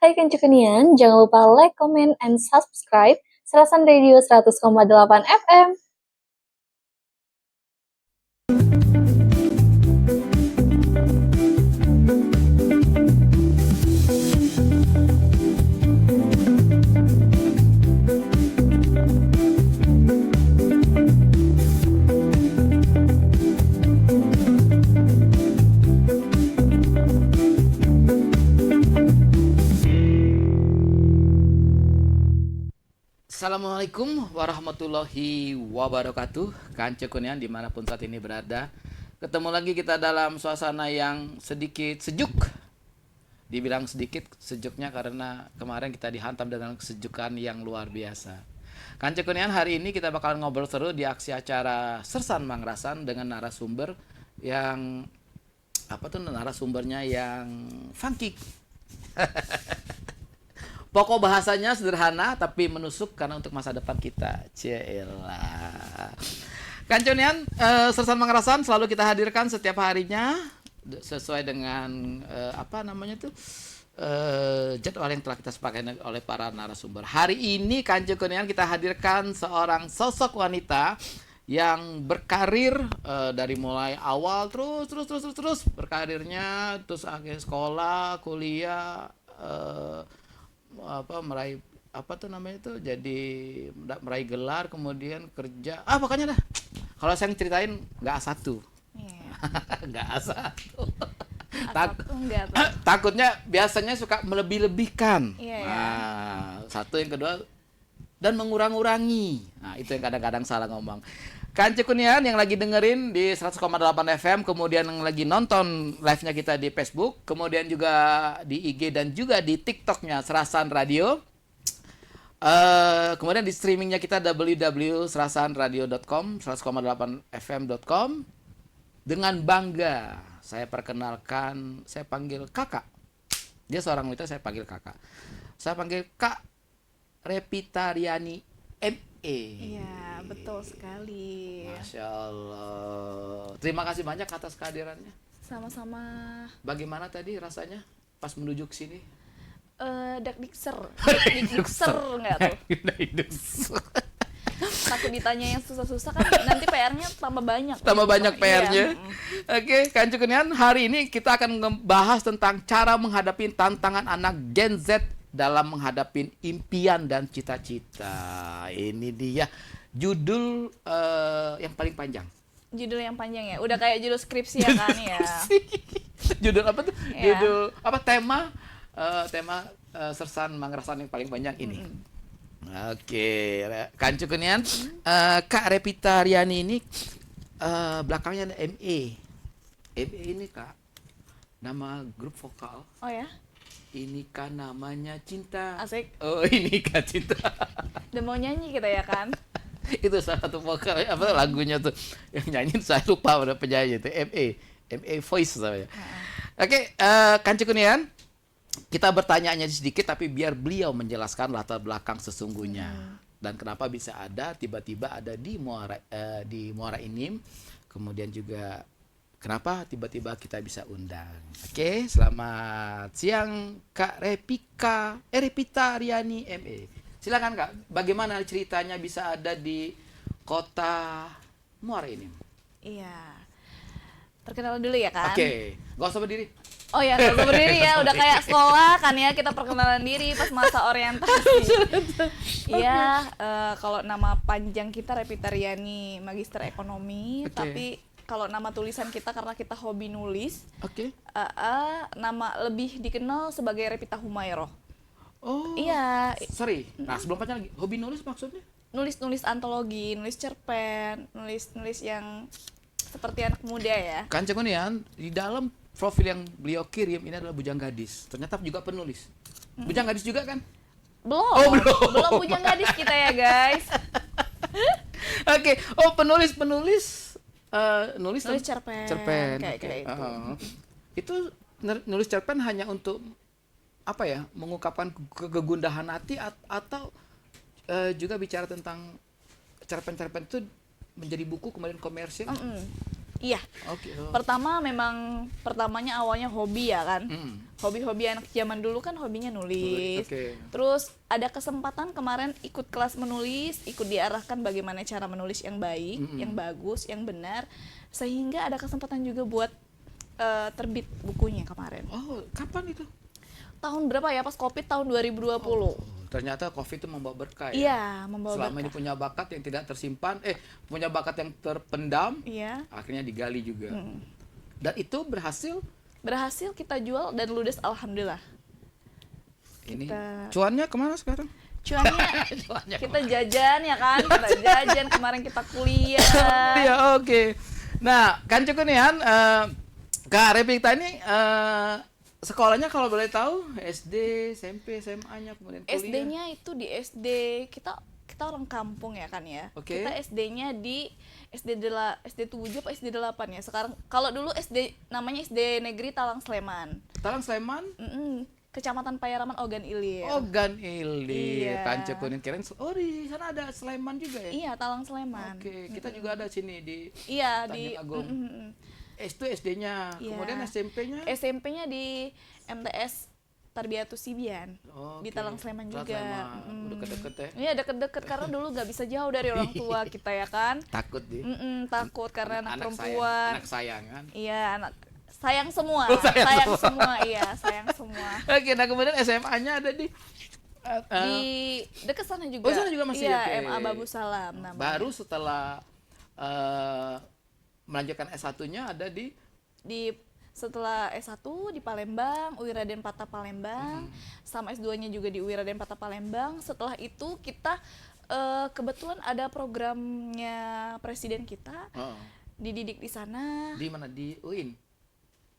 Hai Kencukenian, jangan lupa like, comment, and subscribe Serasan Radio 100,8 FM. Assalamualaikum warahmatullahi wabarakatuh. Kancukunian dimanapun saat ini berada, ketemu lagi kita dalam suasana yang sedikit sejuk. Dibilang sedikit sejuknya karena kemarin kita dihantam dengan kesejukan yang luar biasa. Kancukunian, hari ini kita bakal ngobrol seru di aksi acara Sersan Mangrasan dengan narasumber yang narasumbernya yang funky. Pokok bahasanya sederhana tapi menusuk karena untuk masa depan kita. Cielah. Kancunian, Sersan Mangrasan selalu kita hadirkan setiap harinya sesuai dengan jadwal yang telah kita sepakati oleh para narasumber. Hari ini Kancunian kita hadirkan seorang sosok wanita yang berkarir dari mulai awal terus berkarirnya, terus akhirnya sekolah, kuliah, meraih gelar, kemudian kerja, pokoknya dah kalau saya ceritain nggak A1. Nggak A1. Takutnya biasanya suka melebih-lebihkan. Satu, yang kedua, dan mengurang-urangi. Nah, itu yang kadang-kadang salah ngomong. Kancukunian yang lagi dengerin di 100,8 FM, kemudian yang lagi nonton live-nya kita di Facebook, kemudian juga di IG dan juga di TikTok-nya Serasan Radio. Kemudian di streamingnya kita www.serasanradio.com, 100,8fm.com. Dengan bangga saya perkenalkan, saya panggil kakak. Dia seorang wanita, saya panggil kakak. Saya panggil Kak Repitariani ME. Iya, betul sekali. Masya Allah. Terima kasih banyak atas kehadirannya. Sama-sama. Bagaimana tadi rasanya pas menuju ke sini? Dakdikser nggak tuh? Takut ditanya yang susah-susah kan nanti PR-nya tambah banyak. Tambah banyak PR-nya. Iya. Oke, Kancukunian, hari ini kita akan membahas tentang cara menghadapi tantangan anak Gen Z dalam menghadapi impian dan cita-cita. Ini dia judul yang paling panjang. Judul yang panjang ya, udah kayak judul skripsi ya kan ya. Judul apa tuh? Ya. Judul apa, tema Sersan Mangrasan yang paling panjang ini. Oke, Kancukunian, Kak Repitariani ini belakangnya ada ME. ME ini Kak, nama grup vokal. Oh ya? Ini kan namanya cinta. Asik. Oh, ini kan cinta. Udah mau nyanyi kita ya kan? Itu salah satu vokal lagunya tuh yang nyanyi, saya lupa ada penyanyi itu, ME Voice namanya. Oke, Kancukunian, kita bertanya sedikit tapi biar beliau menjelaskan latar belakang sesungguhnya dan kenapa bisa tiba-tiba ada di Muara Enim, kemudian juga kenapa tiba-tiba kita bisa undang. Oke, selamat siang Kak Repitariani ME. Silakan Kak, bagaimana ceritanya bisa ada di kota Muara Enim? Iya. Perkenalan dulu ya kan? Oke, gak usah berdiri. Oh ya, nggak usah berdiri ya, udah kayak sekolah kan ya, kita perkenalan diri pas masa orientasi. Iya, kalau nama panjang kita Repitariani, Magister Ekonomi, tapi kalau nama tulisan kita karena kita hobi nulis, nama lebih dikenal sebagai Repita Humayroh. Oh, iya. Sorry. Nah, sebelum panjang lagi, hobi nulis maksudnya? Nulis antologi, nulis cerpen, nulis yang seperti anak muda ya. Kancukunian, di dalam profil yang beliau kirim ini adalah bujang gadis. Ternyata juga penulis. Bujang gadis juga kan? Belum bujang gadis kita ya guys. Oke. Penulis nulis cerpen kayak itu. Itu nulis cerpen hanya untuk apa ya? Mengungkapkan kegundahan hati atau juga bicara tentang cerpen-cerpen itu menjadi buku kemudian komersil? Iya. Oke. Oh. Pertamanya awalnya hobi ya kan. Mm. Hobi-hobi anak zaman dulu kan hobinya nulis. Oke. Terus ada kesempatan kemarin ikut kelas menulis, ikut diarahkan bagaimana cara menulis yang baik, yang bagus, yang benar, sehingga ada kesempatan juga buat terbit bukunya kemarin. Oh, kapan itu? Tahun berapa ya, pas Covid tahun 2020. Ternyata COVID itu membawa berkah ya. Iya, membawa Selama ini berkah. punya bakat yang tidak tersimpan, punya bakat yang terpendam, Iya. akhirnya digali juga. Dan itu berhasil. Berhasil kita jual dan ludes alhamdulillah. Ini Kita- cuannya kemana sekarang? Cuannya Cuannya kita jajan ya kan, kita jajan, kemarin kita kuliah. Ya oke. Nah, kan cukup nih Han, Kak Revita ini sekolahnya kalau boleh tahu SD, SMP, SMA-nya kemudian kuliah. SD-nya itu di SD kita orang kampung ya kan ya. Oke. Kita SD-nya di SD 7 apa SD 8 ya. Sekarang kalau dulu SD namanya SD Negeri Talang Sleman. Talang Sleman, Kecamatan Payaraman Ogan Ilir. Ogan Ilir, Iya. kan cukup keren. Oh, di sana ada Sleman juga ya? Iya, Talang Sleman. Oke, kita juga ada sini di Iya, Tanjung di Agung. Itu SD-nya, Iya. kemudian SMP-nya? SMP-nya di MTS Tarbiyatus Sibian. Di Oke. Talang Sleman Talang juga. Sleman. Udah deket-deket ya? Iya, deket-deket karena dulu nggak bisa jauh dari orang tua kita ya kan. Takut di. Takut karena anak perempuan. Sayang, anak sayangan. Iya, anak sayang semua. Oh, sayang semua, iya, sayang semua. Oke, nah kemudian SMA-nya ada di Di dekat sana juga. Oh, sana juga masih, iya, oke. MA Babu Salam namanya. baru setelah melanjutkan S1-nya ada di Setelah S1 di Palembang, UI Raden Patah Palembang, sama S2-nya juga di UI Raden Patah Palembang. Setelah itu kita kebetulan ada programnya presiden kita, oh, dididik di sana. di mana di UIN?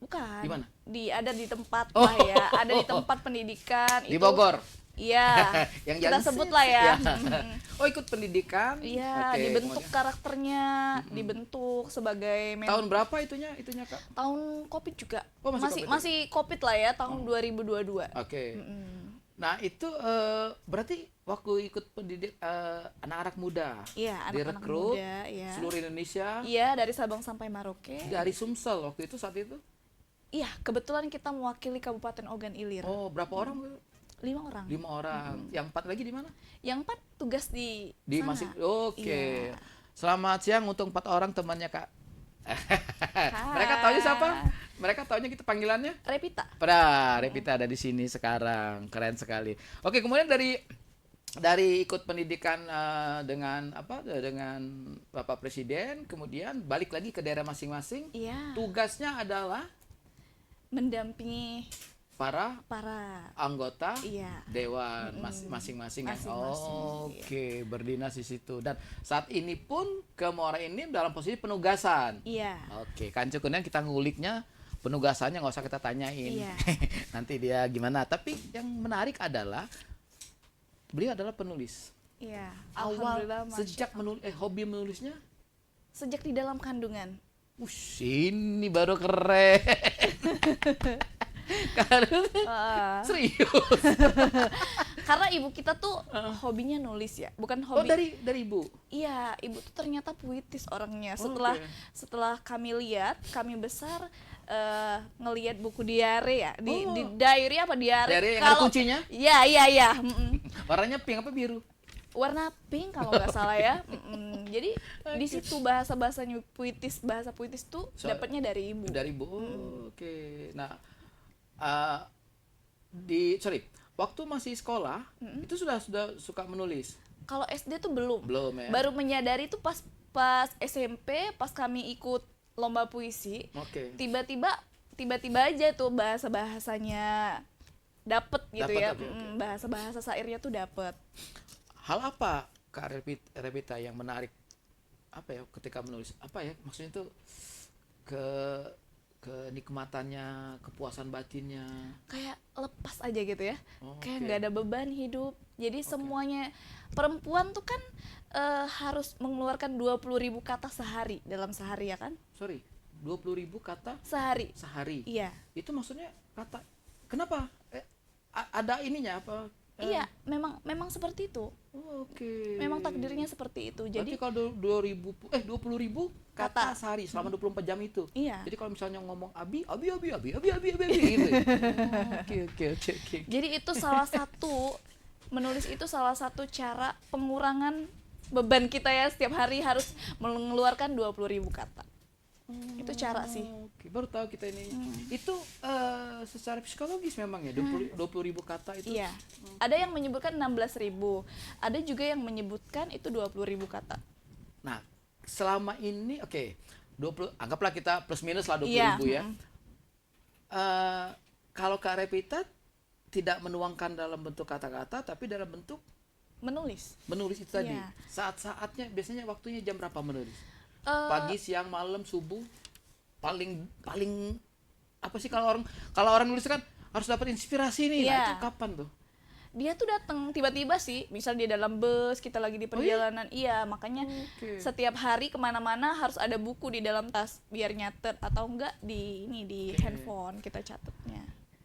Bukan. Di mana? Ada di tempat Oh. lah ya, ada di tempat pendidikan. Di itu, Bogor. Iya. Yang kita jalan sebut sih. lah ya. Ya. Oh, ikut pendidikan. Iya, Oke, dibentuk kemudian. karakternya, dibentuk sebagai Tahun berapa itunya Kak? tahun Covid juga. Oh, masih Covid ya? masih Covid lah ya, tahun 2022. Oke. Nah, itu berarti waktu ikut pendidik anak-anak muda. Iya, anak-anak direkrut muda, iya. seluruh Indonesia. Iya, dari Sabang sampai Merauke. Dari Sumsel waktu itu saat itu. Iya, kebetulan kita mewakili Kabupaten Ogan Ilir. Oh, berapa orang? 5 orang. 5 orang. Yang 4 lagi di mana? Yang 4 tugas di Di sana. masih. Oke. Iya. Selamat siang untuk 4 orang temannya Kak. Mereka taunya siapa? Mereka taunya kita panggilannya? Revita. Revita ada di sini sekarang. Keren sekali. Oke, kemudian dari ikut pendidikan dengan Bapak Presiden, kemudian balik lagi ke daerah masing-masing. Iya. Tugasnya adalah Mendampingi para para anggota iya. dewan masing-masing. Masing-masing, Oke, berdinas di situ. Dan saat ini pun ke Muara ini dalam posisi penugasan. Iya. Oke, kan cukup kita nguliknya penugasannya nggak usah kita tanyain. Iya. Nanti dia gimana. Tapi yang menarik adalah beliau adalah penulis. Iya. Awal Alhamdulillah, Masya sejak hobi menulisnya. sejak di dalam kandungan. Ini baru keren. Karena serius. Karena ibu kita tuh hobinya nulis ya, bukan Oh, hobi. dari ibu. Iya, ibu tuh ternyata puitis orangnya. Oh, Setelah oke. setelah kami besar ngelihat buku diare ya, di Oh. diary apa diare? Diare yang ada kuncinya? Iya, iya. Warnanya pink apa biru? Warna pink kalau nggak salah ya. Jadi di situ bahasa puitis tuh dapatnya dari ibu. Dari ibu. Oke. Nah, waktu masih sekolah itu sudah suka menulis. Kalau SD tuh belum. Belum ya. Baru menyadari tuh pas SMP, pas kami ikut lomba puisi. Oke. Tiba-tiba aja tuh bahasanya dapet gitu Dapet, ya. oke. Bahasa sairnya tuh dapet. Hal apa Kak Revita yang menarik ketika menulis? Maksudnya tuh kenikmatannya, kepuasan batinnya. Kayak lepas aja gitu ya. Oh, Kayak oke. nggak ada beban hidup. Jadi semuanya, perempuan tuh kan harus mengeluarkan 20.000 kata sehari dalam sehari ya kan? Sorry, 20.000 kata Sehari. sehari. Iya. Itu maksudnya kata. Kenapa? Ada ininya apa? Iya, memang seperti itu. Oke. Memang takdirnya seperti itu. Jadi Jadi kalau 20.000 kata Kata. sehari selama 24 jam itu. Iya. Jadi kalau misalnya ngomong abi gitu. Oke. Jadi itu salah satu, menulis itu salah satu cara pengurangan beban kita ya, setiap hari harus mengeluarkan 20.000 kata. Itu cara sih. Oke, baru tahu kita ini. Itu secara psikologis memang ya 20.000 kata itu. Iya. Ada yang menyebutkan 16.000. Ada juga yang menyebutkan itu 20.000 kata. Nah, selama ini 20, anggaplah kita plus minus lah 20.000 Iya. ya. Kalau Kak Revita tidak menuangkan dalam bentuk kata-kata tapi dalam bentuk Menulis. menulis itu tadi. Iya. Saat-saatnya biasanya waktunya jam berapa menulis? Eh, Pagi, siang, malam, subuh. Paling apa sih kalau orang nulis kan harus dapat inspirasi nih. Nah, Iya. itu kapan tuh? Dia tuh datang tiba-tiba sih, misal dia dalam bus, kita lagi di perjalanan. Iya, makanya Oke. setiap hari kemana-mana harus ada buku di dalam tas biar nyatet, atau enggak di handphone kita catatnya.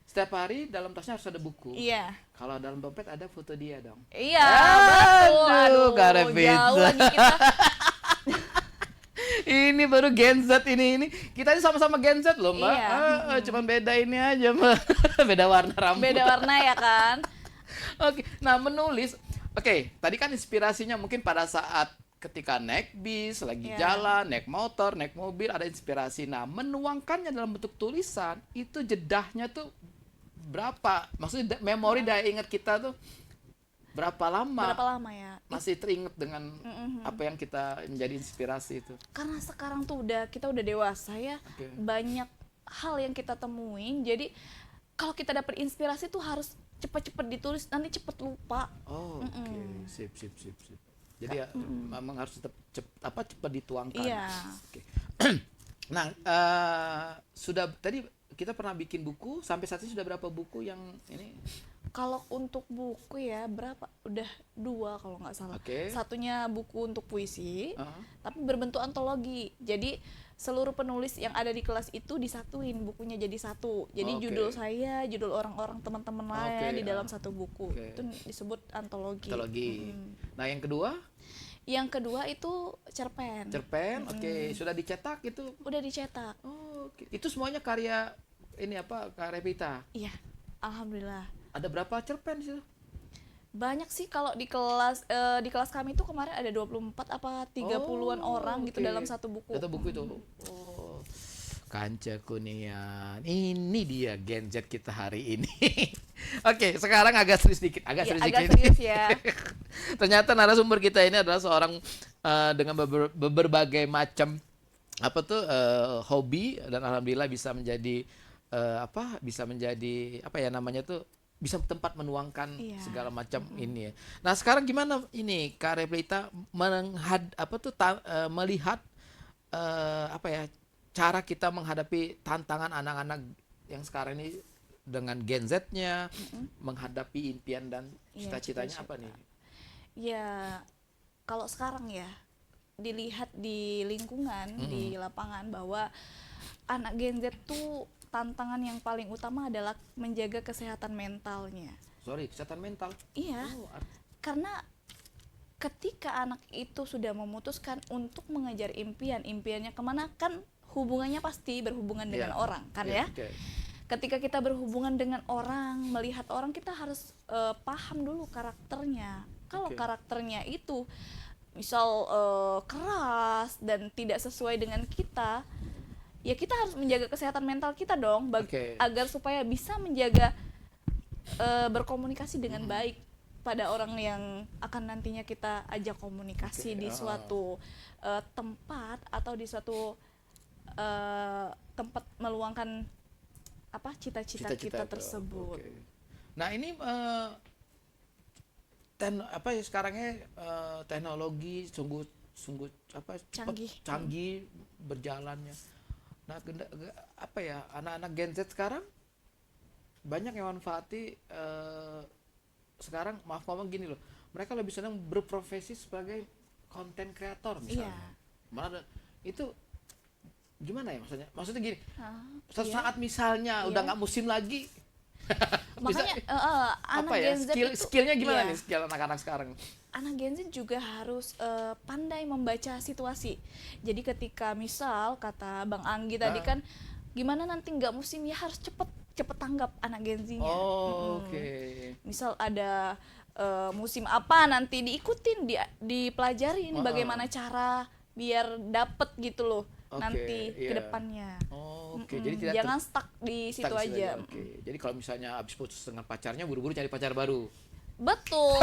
Setiap hari dalam tasnya harus ada buku. Iya. Kalau dalam dompet ada foto dia dong. Iya, betul. Aduh, Kak Aduh, Revita. jauh lagi kita. Ini baru Gen Z ini. Kita ini sama-sama Gen Z loh, Mbak. Iya. Cuman beda ini aja, Mbak. Beda warna rambut. Beda warna ya kan? Oke, nah menulis. Oke, tadi kan inspirasinya mungkin pada saat ketika naik bis, lagi Iya. jalan, naik motor, naik mobil, ada inspirasi. Nah, menuangkannya dalam bentuk tulisan, itu jedahnya tuh berapa? Maksudnya memori daya ingat kita tuh berapa lama? Berapa lama ya? Masih teringat dengan apa yang kita menjadi inspirasi itu. Karena sekarang tuh kita udah dewasa ya. Oke. Banyak hal yang kita temuin. Jadi kalau kita dapat inspirasi tuh harus cepet-cepet ditulis, nanti cepet lupa. Oh, oke. Sip. Jadi ya, memang harus tetap cepat dituangkan. Iya. Oke. Nah, sudah tadi kita pernah bikin buku, sampai saat ini sudah berapa buku yang ini? Kalau untuk buku ya berapa? Udah 2 kalau nggak salah. Oke. Satunya buku untuk puisi, Uh-huh. tapi berbentuk antologi. Jadi seluruh penulis yang ada di kelas itu disatuin, bukunya jadi satu. Jadi Oke. judul saya, judul orang-orang teman-teman lain Oke, di dalam satu buku. Oke. Itu disebut antologi. Antologi. Nah, yang kedua, Yang kedua itu cerpen. cerpen. Oke, sudah dicetak itu. Udah dicetak. Oh, oke. Itu semuanya karya ini apa? Kak Revita. Iya, alhamdulillah. Ada berapa cerpen di situ? Banyak sih kalau di kelas kami tuh kemarin ada 24 apa 30-an orang gitu oke. dalam satu buku. Satu buku itu. Oh. Kanca Kunian. Ini dia Gen Z kita hari ini. Oke, sekarang agak serius dikit, Ya, agak dikit. serius ya. Ternyata narasumber kita ini adalah seorang dengan berbagai macam hobi, dan alhamdulillah bisa menjadi apa ya namanya tuh, bisa tempat menuangkan Iya. segala macam ini ya. Nah, sekarang gimana ini Kak Revita melihat cara kita menghadapi tantangan anak-anak yang sekarang ini dengan Gen Z-nya, menghadapi impian dan Iya, cita-citanya cita-cita. apa nih? Ya, kalau sekarang ya dilihat di lingkungan, di lapangan, bahwa anak Gen Z tuh tantangan yang paling utama adalah menjaga kesehatan mentalnya. Sorry, kesehatan mental. Iya, Oh, karena ketika anak itu sudah memutuskan untuk mengejar impiannya kemana, kan hubungannya pasti berhubungan dengan Iya. orang, kan Iya, ya. oke. Ketika kita berhubungan dengan orang, melihat orang, kita harus paham dulu karakternya. Kalau Oke. karakternya itu misal keras dan tidak sesuai dengan kita, ya kita harus menjaga kesehatan mental kita dong, Oke. agar supaya bisa menjaga berkomunikasi dengan baik pada orang yang akan nantinya kita ajak komunikasi Oke, di suatu tempat atau di suatu tempat meluangkan cita-cita kita itu. tersebut. Oke. Nah, ini sekarangnya teknologi sungguh cepat, canggih berjalannya. Nah, anak-anak Gen Z sekarang banyak yang manfaati sekarang, maaf ngomong gini loh, mereka lebih senang berprofesi sebagai konten kreator misalnya. Iya. Malah itu gimana ya maksudnya? Maksudnya gini, suatu Iya. saat misalnya udah Iya. nggak musim lagi, Makanya anak apa ya, Gen Z itu skillnya gimana iya, nih skill anak-anak sekarang? anak Gen Z juga harus pandai membaca situasi. Jadi ketika misal kata Bang Anggi tadi Ah. kan, gimana nanti nggak musim ya harus cepet cepet tanggap anak Gen Z-nya. Oh, Mm-mm. oke. Misal ada musim apa nanti diikutin, dipelajari ini Ah, ah. bagaimana cara biar dapet gitu loh Oke, nanti ke iya. depannya. Oh, oke. Mm-mm. Jadi tidak Jangan stuck di stuck situ di situ aja. Oke. Jadi kalau misalnya habis putus dengan pacarnya, buru-buru cari pacar baru. Betul.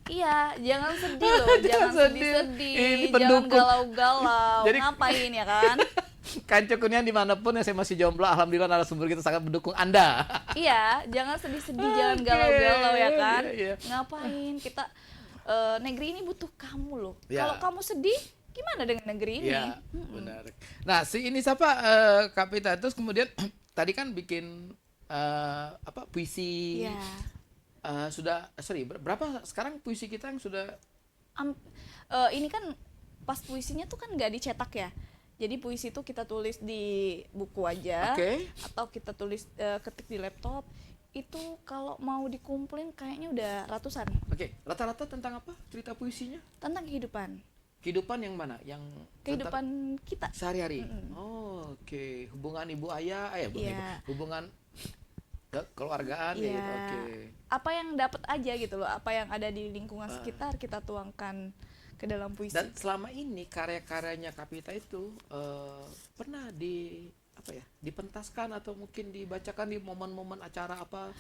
Iya, jangan sedih loh, Jangan jangan sedih. sedih-sedih, Ini jangan pendukung. galau-galau. Jadi- Ngapain ya kan? Kanco Kunian dimanapun yang saya masih jomblo, alhamdulillah narasumber kita sangat mendukung Anda. Iya, jangan sedih-sedih, jangan Oke, galau-galau ya kan? iya, iya. Ngapain kita negeri ini butuh kamu loh. Ya. Kalau kamu sedih, gimana dengan negeri ini? Iya, benar. Nah, si ini siapa Kak Pita terus kemudian tadi kan bikin apa puisi Iya. sudah berapa sekarang puisi kita yang sudah Ini kan pas puisinya tuh kan nggak dicetak ya. Jadi puisi itu kita tulis di buku aja, Oke. atau kita tulis ketik di laptop. Itu kalau mau dikumpulin kayaknya udah ratusan Oke, rata-rata tentang apa cerita puisinya? tentang kehidupan, Kehidupan yang mana? Yang tentang kehidupan kita. sehari-hari. Oh, oke. Hubungan ibu ayah, Iya. hubungan kekeluargaan ya Iya. gitu. Oke. Apa yang dapat aja gitu loh, apa yang ada di lingkungan sekitar kita tuangkan ke dalam puisi. Dan selama ini karya-karyanya Kapita itu pernah dipentaskan atau mungkin dibacakan di momen-momen acara apa?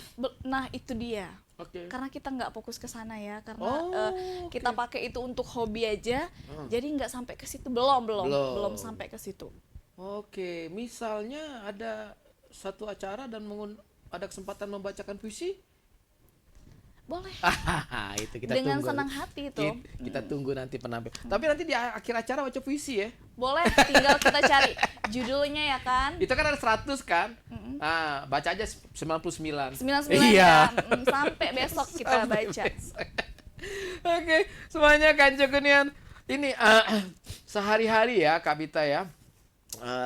Nah itu dia, Oke. karena kita nggak fokus ke sana ya, karena Oh, kita oke. pakai itu untuk hobi aja, jadi nggak sampai ke situ, belum sampai ke situ. Oke, misalnya ada satu acara dan ada kesempatan membacakan puisi? Boleh, Itu kita dengan tunggu. senang hati itu. Kita tunggu nanti penampilan. Tapi nanti di akhir acara baca puisi ya. Boleh, tinggal kita cari judulnya ya kan. Itu kan ada 100 kan? Ah, baca aja 99. 99 Iya. ya, sampai besok kita Sampai baca. besok. Oke, semuanya Kanco Kunian. Ini sehari-hari ya Kak Bita ya.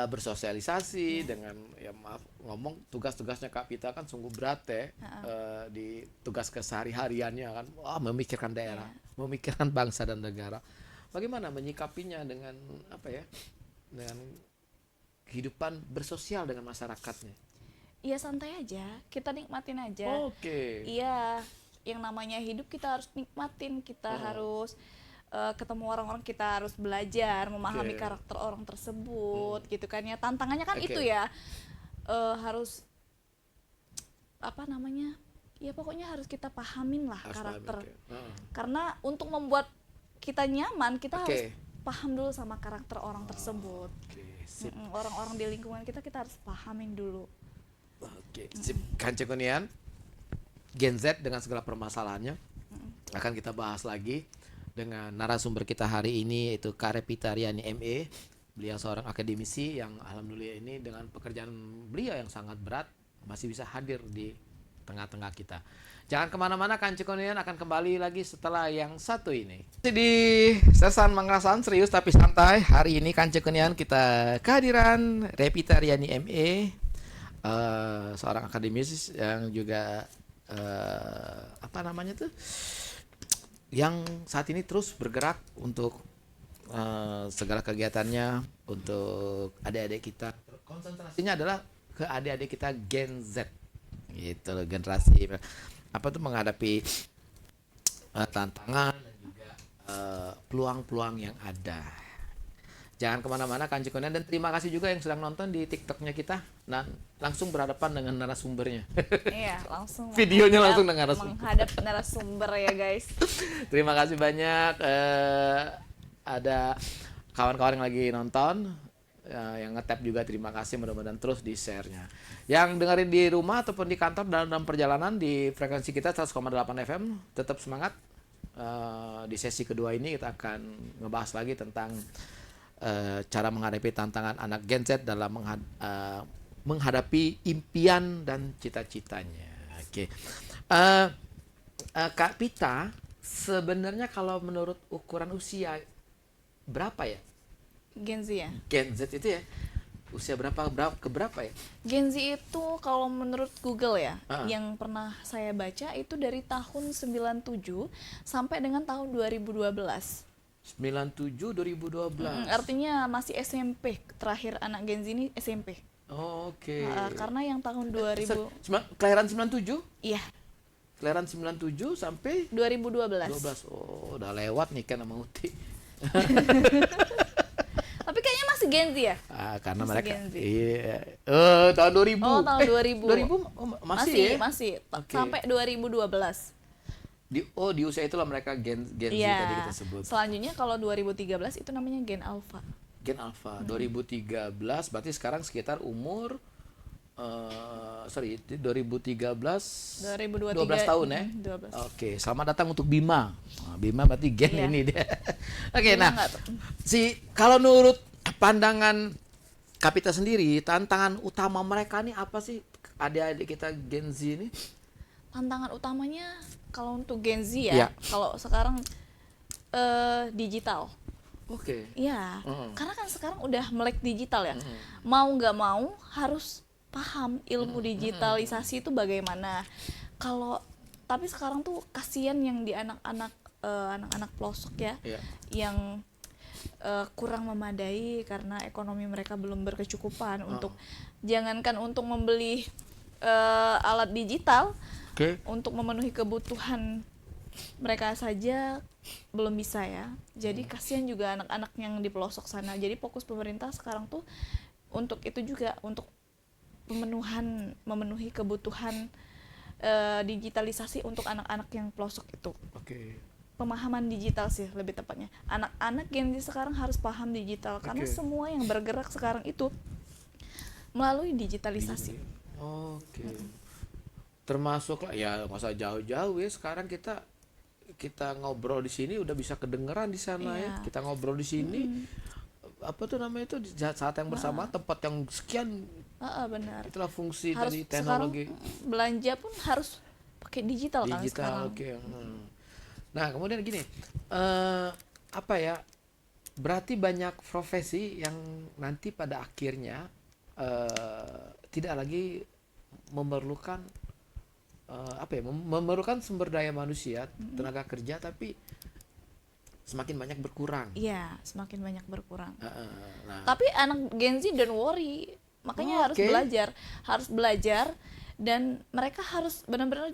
Bersosialisasi dengan ya maaf ngomong tugas-tugasnya Kak Pita kan sungguh berat ya di tugas kesehari-hariannya kan memikirkan daerah, memikirkan bangsa dan negara. Bagaimana menyikapinya dengan apa ya? Dengan kehidupan bersosial dengan masyarakatnya. Iya santai aja, kita nikmatin aja. Oke. Iya, yang namanya hidup kita harus nikmatin, kita harus ketemu orang-orang, kita harus belajar memahami Oke. karakter orang tersebut gitu kan ya. Tantangannya kan Oke. itu ya, harus apa namanya, ya pokoknya harus kita pahamin lah Harus karakter. paham, oke. Heeh. Karena untuk membuat kita nyaman, kita Oke. harus paham dulu sama karakter orang tersebut. Oke, sip. Orang-orang di lingkungan kita harus pahamin dulu. Oke, sip. Kanco Kunian, Gen Z dengan segala permasalahannya akan kita bahas lagi dengan narasumber kita hari ini yaitu Kak Pita Riani MA. Beliau seorang akademisi yang alhamdulillah ini dengan pekerjaan beliau yang sangat berat masih bisa hadir di tengah-tengah kita. Jangan kemana-mana, Kanco Kunian akan kembali lagi setelah yang satu ini. Di Sersan Mangrasan serius tapi santai. Hari ini Kanco Kunian kita kehadiran Pita Riani MA, seorang akademisi yang juga apa namanya tuh, yang saat ini terus bergerak untuk segala kegiatannya untuk adik-adik kita. Konsentrasinya adalah ke adik-adik kita Gen Z, gitu loh, generasi apa tuh menghadapi tantangan dan juga peluang-peluang yang ada. Jangan kemana-mana Kanco Kunian, dan terima kasih juga yang sedang nonton di TikToknya kita. Nah, langsung berhadapan dengan narasumbernya. Iya, langsung Videonya menghadap- langsung dengan narasumber. menghadap narasumber ya guys. Terima kasih banyak. Ada kawan-kawan yang lagi nonton, yang nge-tap juga terima kasih. Mudah-mudahan terus di-share-nya. Yang dengerin di rumah ataupun di kantor dalam perjalanan di frekuensi kita 100,8 FM, tetap semangat. Di sesi kedua ini kita akan ngebahas lagi tentang cara menghadapi tantangan anak Gen Z dalam menghadapi impian dan cita-citanya. Oke. Kak Pita, sebenarnya kalau menurut ukuran usia berapa ya Gen Z ya. Gen Z itu ya? Usia berapa ke berapa ya? Gen Z itu kalau menurut Google ya, Ah. yang pernah saya baca itu dari tahun 97 sampai dengan tahun 2012. 97 2012. Artinya masih SMP. Terakhir anak Gen Z ini SMP. Oh, oke. Karena yang tahun 2000, Kelahiran 97? iya, Kelahiran 97 sampai 2012. 12. Oh, udah lewat nih kan sama Uti. Tapi kayaknya masih Gen Z ya? Karena Masih mereka Gen Z. iya. Tahun 2000. Oh, tahun 2000. 2000 masih ya? Masih. Oke. Sampai 2012. Di usia itulah mereka Gen Z tadi Iya. kita sebut. Selanjutnya kalau 2013 itu namanya Gen Alpha. Gen Alpha 2013 berarti sekarang sekitar umur 2013 2023 12 tahun ya. 12. Oke, selamat datang untuk Bima. Bima berarti Gen Iya. ini dia. Oke, Bima nah nggak tuh? kalau menurut pandangan Kapita sendiri, tantangan utama mereka nih apa sih adik-adik kita Gen Z ini? Tantangan utamanya kalau untuk Gen Z Iya. ya, kalau sekarang digital. Oke. Iya, Mm. karena kan sekarang udah melek digital ya. Mau nggak mau harus paham ilmu digitalisasi itu bagaimana. Tapi sekarang tuh kasihan yang di anak-anak pelosok ya, Iya. yang kurang memadai karena ekonomi mereka belum berkecukupan untuk jangankan untuk membeli alat digital, Oke. untuk memenuhi kebutuhan mereka saja belum bisa ya. Jadi kasihan juga anak-anak yang di pelosok sana. Jadi fokus pemerintah sekarang tuh untuk itu juga, untuk memenuhi kebutuhan digitalisasi untuk anak-anak yang pelosok itu. Oke. Pemahaman digital sih lebih tepatnya. Anak-anak Gen Z sekarang harus paham digital karena Oke. semua yang bergerak sekarang itu melalui digitalisasi. Oke. Termasuk lah ya nggak usah jauh-jauh ya. Sekarang kita ngobrol di sini udah bisa kedengeran di sana ya. Iya. Kita ngobrol di sini apa tuh namanya itu di saat yang bersama tempat yang sekian, Benar. itulah fungsi Harus dari sekarang teknologi belanja pun harus pakai digital kan sekarang. Oke. Nah kemudian gini, apa ya? Berarti banyak profesi yang nanti pada akhirnya tidak lagi memerlukan memerlukan sumber daya manusia, tenaga kerja, tapi semakin banyak berkurang. Iya, semakin banyak berkurang. Nah, Tapi anak Gen Z don't worry, makanya harus Oke. belajar dan mereka harus benar-benar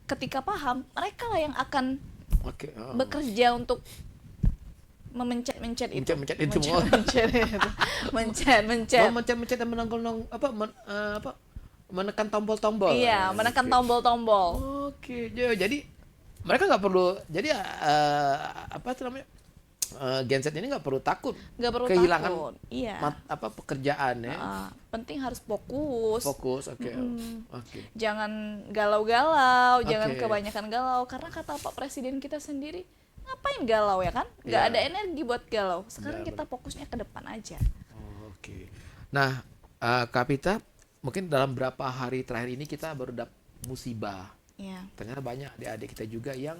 ketika paham, mereka lah yang akan oke. bekerja untuk memencet-mencet itu. Mencet-mencet itu. Mencet-mencet itu. Mencet-mencet. Mencet-mencet dan menekan tombol-tombol. Iya, menekan tombol-tombol. Oke, jadi mereka nggak perlu. Jadi apa itu namanya? Gen Z ini nggak perlu takut Nggak perlu kehilangan takut. Iya. pekerjaan ya. Penting harus fokus. Fokus, oke. Oke. Jangan galau-galau, jangan Oke. kebanyakan galau, karena kata Pak Presiden kita sendiri, ngapain galau ya kan? Nggak Iya. ada energi buat galau. Sekarang Iya, kita fokusnya ke depan aja. Oke. Nah, Kapita, mungkin dalam beberapa hari terakhir ini kita baru dapat musibah. Ya, Ternyata banyak adik-adik kita juga yang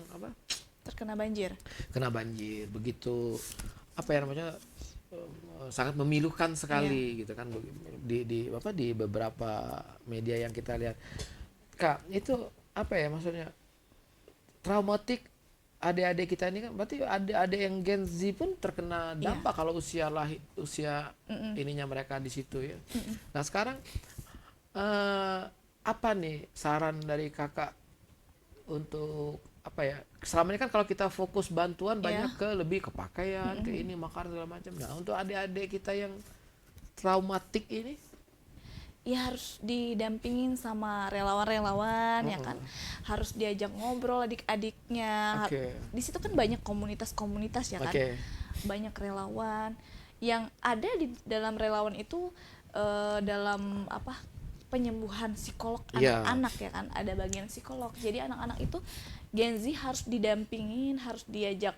terkena banjir. kena banjir. Begitu apa ya namanya, sangat memilukan sekali gitu kan di beberapa media yang kita lihat. Kak, itu apa ya maksudnya? Traumatik adik-adik kita ini kan berarti adik-adik yang Gen Z pun terkena dampak kalau usia ininya mereka di situ ya. Nah, sekarang apa nih saran dari Kakak untuk apa ya? Selama ini kan kalau kita fokus bantuan banyak lebih ke pakaian, ke ini makanan segala macam. Nah, untuk adik-adik kita yang traumatik ini Ya harus didampingin sama relawan-relawan ya kan. Harus diajak ngobrol adik-adiknya. Oke. Di situ kan banyak komunitas-komunitas ya kan. Oke. Banyak relawan yang ada di dalam relawan itu dalam penyembuhan psikolog Iya. anak-anak ya kan, ada bagian psikolog. Jadi anak-anak itu Gen Z harus didampingin, harus diajak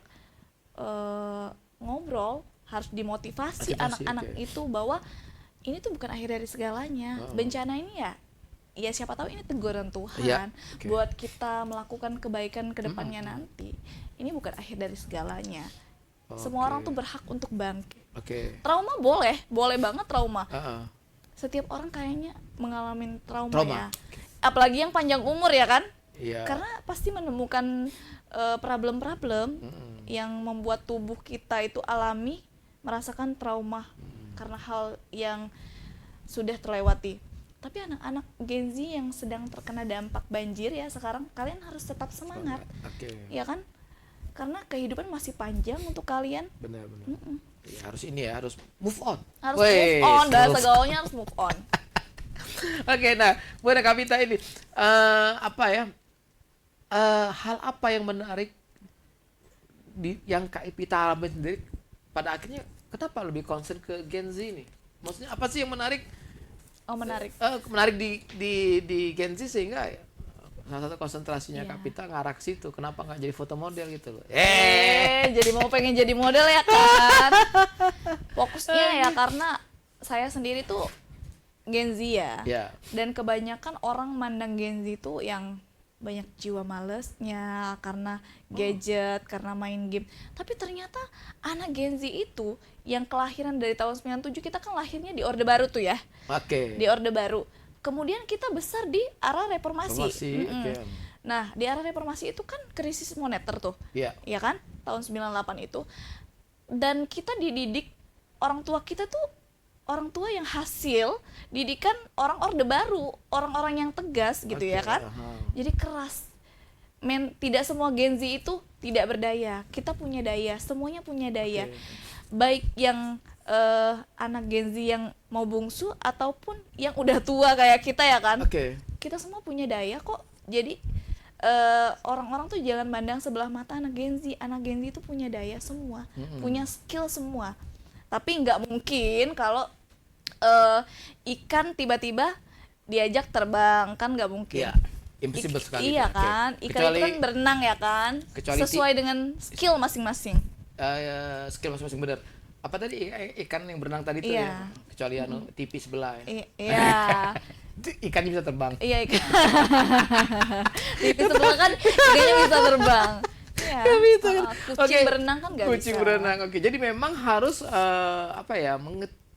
ngobrol, harus dimotivasi Motivasi, anak-anak oke. itu bahwa ini tuh bukan akhir dari segalanya. Bencana ini ya siapa tahu ini teguran Tuhan Iya, oke. buat kita melakukan kebaikan ke depannya nanti. Ini bukan akhir dari segalanya. Semua orang Oke. tuh berhak untuk bangkit. Oke. Trauma boleh banget trauma. Heeh. Setiap orang kayaknya mengalami trauma, Trauma. ya. Apalagi yang panjang umur ya kan? Iya. Karena pasti menemukan problem-problem yang membuat tubuh kita itu alami merasakan trauma karena hal yang sudah terlewati. Tapi anak-anak Gen Z yang sedang terkena dampak banjir ya sekarang, kalian harus tetap semangat, Oke. ya kan? Karena kehidupan masih panjang untuk kalian. Benar-benar. Ya, harus ini ya, harus move on. Harus Wes, move on, bahasa move- gaulnya harus move on. Oke, nah, buat Kapita ini apa ya? Hal apa yang menarik yang Kak Ipita alami sendiri pada akhirnya kenapa lebih concern ke Gen Z ini? Maksudnya apa sih yang menarik Oh, menarik. menarik di Gen Z sehingga salah satu konsentrasinya Iya. Kak Pita ngarah ke situ. Kenapa nggak jadi foto model gitu loh? Jadi pengen jadi model ya kan? Fokusnya ya karena saya sendiri tuh Gen Z ya. Ya. Dan kebanyakan orang mandang Gen Z tuh yang banyak jiwa malesnya karena gadget, karena main game. Tapi ternyata anak Gen Z itu yang kelahiran dari tahun 97, kita kan lahirnya di Orde Baru tuh ya. Oke. Di Orde Baru. Kemudian kita besar di arah reformasi. Reformasi, oke. Nah, di arah reformasi itu kan krisis moneter tuh. Iya. Ya kan? Tahun 98 itu. Dan kita dididik, orang tua kita tuh orang tua yang hasil didikan orang Orde Baru, orang-orang yang tegas gitu Oke, ya kan. Jadi keras. Tidak semua Gen Z itu tidak berdaya. Kita punya daya, semuanya punya daya. Oke. Baik yang anak Gen Z yang mau bungsu ataupun yang udah tua kayak kita ya kan. Oke. Kita semua punya daya kok. Jadi orang-orang tuh jangan mandang sebelah mata anak Gen Z. Anak Gen Z itu punya daya semua, punya skill semua. Tapi nggak mungkin kalau ikan tiba-tiba diajak terbang, kan nggak mungkin. Iya. Impossible sekali. Iya Oke. kan, ikan Kecuali itu kan berenang ya kan, kecuali sesuai dengan skill masing-masing. skill masing-masing benar. Apa tadi ikan yang berenang tadi itu Iya. ya? Kecuali tipis sebelah. Ya. Iya. Ikannya bisa terbang. Iya ikan. Di sebelah kan ikannya bisa terbang. Iya. Kucing Oke. berenang kan nggak bisa. Kucing berenang. Oke. Jadi memang harus apa ya?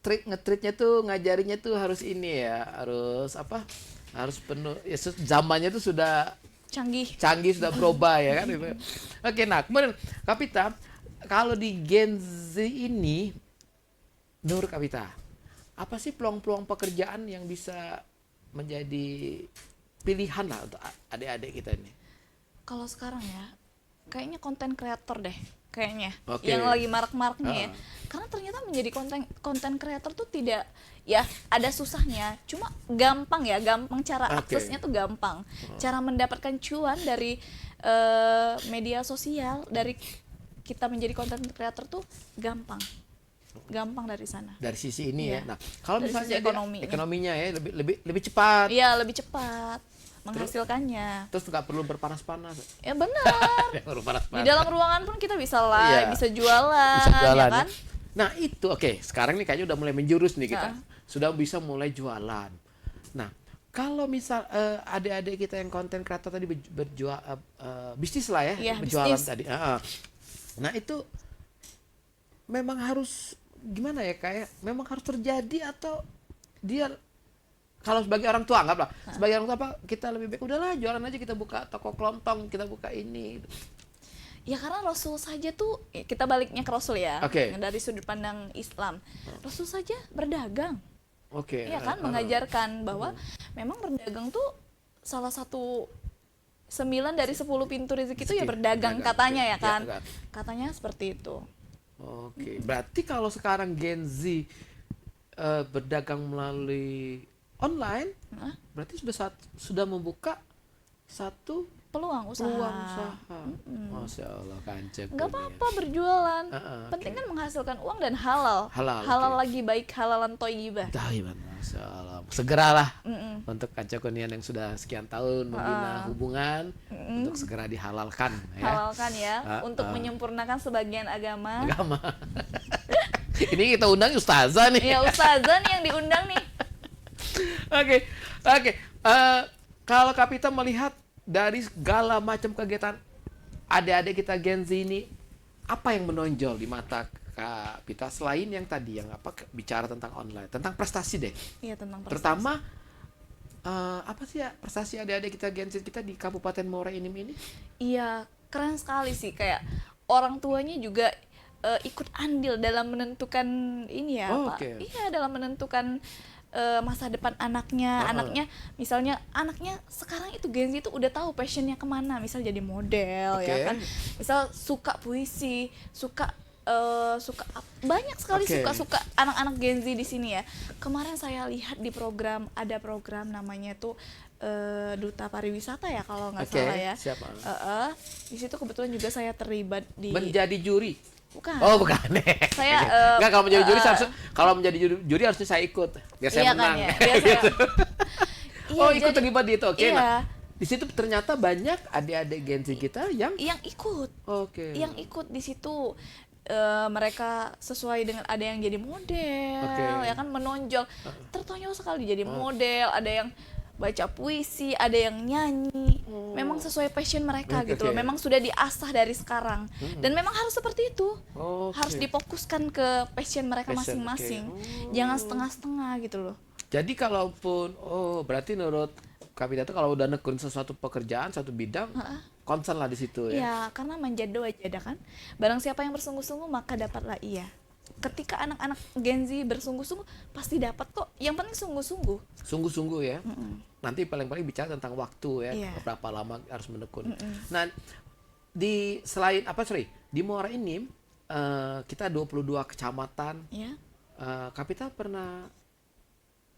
Ngetritnya tuh, ngajarinnya tuh harus ini ya, harus apa? Harus penuh. Ya, zamannya tuh sudah Canggih. sudah berubah ya kan. Oke, nah kemudian Kapita, kalau di Gen Z ini, menurut Kapita, apa sih peluang-peluang pekerjaan yang bisa menjadi pilihan lah untuk adik-adik kita ini? Kalau sekarang ya, kayaknya konten kreator deh, kayaknya Oke. yang lagi marak-maraknya ya. Karena ternyata menjadi konten kreator tuh tidak, ya ada susahnya, cuma gampang cara Oke. aksesnya tuh gampang. Cara mendapatkan cuan dari media sosial, dari kita menjadi konten kreator tuh gampang dari sana. Dari sisi ini Iya. ya. Nah, kalau Dari misalnya sisi ekonominya ya lebih cepat, Iya, lebih cepat menghasilkannya. terus nggak perlu berpanas-panas. Ya benar. Nggak perlu panas-panas. Di dalam ruangan pun kita bisa live, Iya. bisa jualan, Bisa jualan, ya kan? ya. Nah itu oke, sekarang nih kayaknya udah mulai menjurus nih kita, Nah. sudah bisa mulai jualan. Nah kalau misal adik-adik kita yang konten kreator tadi berjual bisnis lah ya, Iya, berjualan bisnis. tadi. Nah itu memang harus gimana ya, kayak memang harus terjadi atau dia kalau sebagai orang tua anggaplah sebagai orang tua apa, kita lebih baik udahlah jualan aja, kita buka toko kelontong, kita buka ini. Ya karena Rasul saja tuh, kita baliknya ke Rasul ya, Oke. dari sudut pandang Islam. Rasul saja berdagang, Oke. iya kan, mengajarkan bahwa memang berdagang tuh salah satu 9 dari 10 pintu rezeki itu ya berdagang katanya ya Oke. kan. Ya, Katanya seperti itu. Oke, berarti kalau sekarang Gen Z berdagang melalui online, Hah? berarti sudah membuka satu Peluang usaha. peluang usaha. Masya Allah, kancek. Nggak apa-apa berjualan. Penting oke. kan menghasilkan uang dan halal. Halal, oke. lagi baik, halalan toyibah. Daiman, Masya Allah. Segeralah untuk kancekunian yang sudah sekian tahun membina hubungan untuk segera dihalalkan ya. Halalkan ya, untuk menyempurnakan sebagian agama. Agama. Ini kita undang ustazah nih. Ya ustazah nih yang diundang nih. Oke. Kalau Kapita melihat dari segala macam kegiatan adik-adik kita Gen Z ini, apa yang menonjol di mata Kak Pita selain yang tadi yang bicara tentang online, tentang prestasi deh. Iya, tentang prestasi. Terutama apa sih ya prestasi adik-adik kita Gen Z kita di Kabupaten Muara Enim ini? Iya, keren sekali sih, kayak orang tuanya juga ikut andil dalam menentukan ini ya, Oh, Pak. oke. Iya, dalam menentukan masa depan anaknya. Anaknya, misalnya anaknya sekarang itu Gen Z itu udah tahu passionnya kemana, misal jadi model Oke. ya kan, misal suka puisi, suka banyak sekali Oke. suka anak-anak Gen Z di sini ya. Kemarin saya lihat di ada program namanya tuh Duta Pariwisata ya kalau nggak Oke, salah ya. siap. Di situ kebetulan juga saya terlibat di Menjadi juri. bukan. Oh, bukan. Saya, Enggak, kalau menjadi juri harusnya saya ikut. Biar saya Iya menang. kan ya. Biar saya- Iya, Oh, ikut jadi- terlibat di itu. Oke. Iya. Nah, di situ ternyata banyak adik-adik Gen Z kita yang yang ikut. oke. Yang ikut di situ mereka sesuai dengan ada yang jadi model, Oke. ya kan menonjol, tertonjol sekali jadi model, ada yang baca puisi, ada yang nyanyi, memang sesuai passion mereka Oke, gitu loh, oke. memang sudah diasah dari sekarang, dan memang harus seperti itu, Oke. harus difokuskan ke passion mereka Passion, masing-masing, oke. jangan setengah-setengah gitu loh. Jadi kalaupun berarti menurut Kapita itu kalau udah nekunin sesuatu pekerjaan, satu bidang, concern lah di situ ya. Iya, karena manjado aja kan. Barang siapa yang bersungguh-sungguh maka dapatlah ia. Ketika anak-anak Gen Z bersungguh-sungguh pasti dapat kok. Yang penting sungguh-sungguh. Sungguh-sungguh ya. Nanti paling-paling bicara tentang waktu ya, Iya. berapa lama harus menekun. Nah, di Muara Enim kita 22 kecamatan. Ya. Kapita pernah